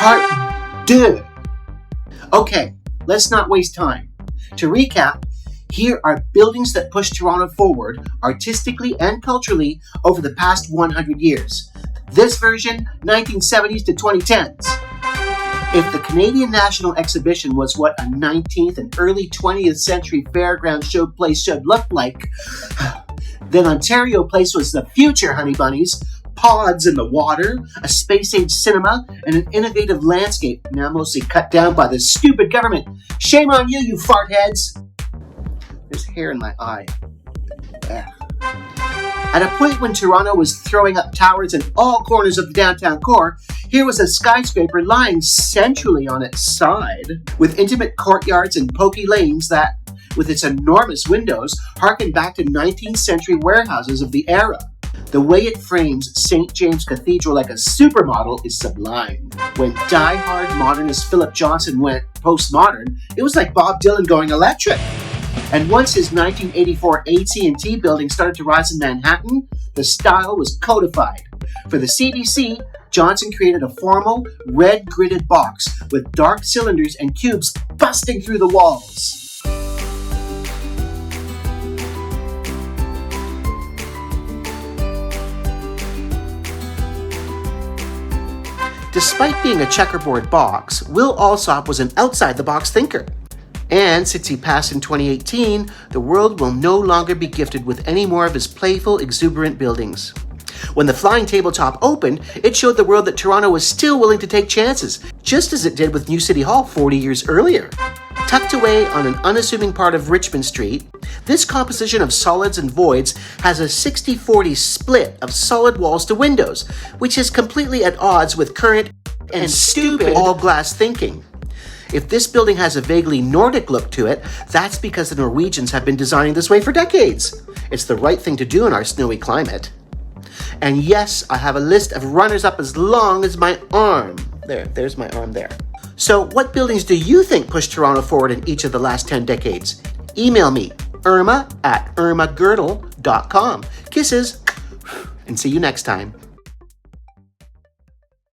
Part 2. Okay, let's not waste time. To recap, here are buildings that pushed Toronto forward artistically and culturally over the past 100 years. This version, 1970s to 2010s. If the Canadian National Exhibition was what a 19th and early 20th century fairground showplace should look like, then Ontario Place was the future, honey bunnies. Pods in the water, a space-age cinema, and an innovative landscape, now mostly cut down by the stupid government. Shame on you, you fart heads! There's hair in my eye. Ugh. At a point when Toronto was throwing up towers in all corners of the downtown core, here was a skyscraper lying centrally on its side, with intimate courtyards and pokey lanes that, with its enormous windows, harken back to 19th century warehouses of the era. The way it frames St. James Cathedral like a supermodel is sublime. When die-hard modernist Philip Johnson went postmodern, it was like Bob Dylan going electric. And once his 1984 AT&T building started to rise in Manhattan, the style was codified. For the CBC, Johnson created a formal, red-gridded box with dark cylinders and cubes busting through the walls. Despite being a checkerboard box, Will Alsop was an outside-the-box thinker. And since he passed in 2018, the world will no longer be gifted with any more of his playful, exuberant buildings. When the flying tabletop opened, it showed the world that Toronto was still willing to take chances, just as it did with New City Hall 40 years earlier. Tucked away on an unassuming part of Richmond St, this composition of solids and voids has a 60-40 split of solid walls to windows, which is completely at odds with current and stupid all-glass thinking. If this building has a vaguely Nordic look to it, that's because the Norwegians have been designing this way for decades. It's the right thing to do in our snowy climate. And yes, I have a list of runners-up as long as my arm. There's my arm there. So what buildings do you think pushed Toronto forward in each of the last 10 decades? Email me, Irma@irmagirdle.com. Kisses, and see you next time.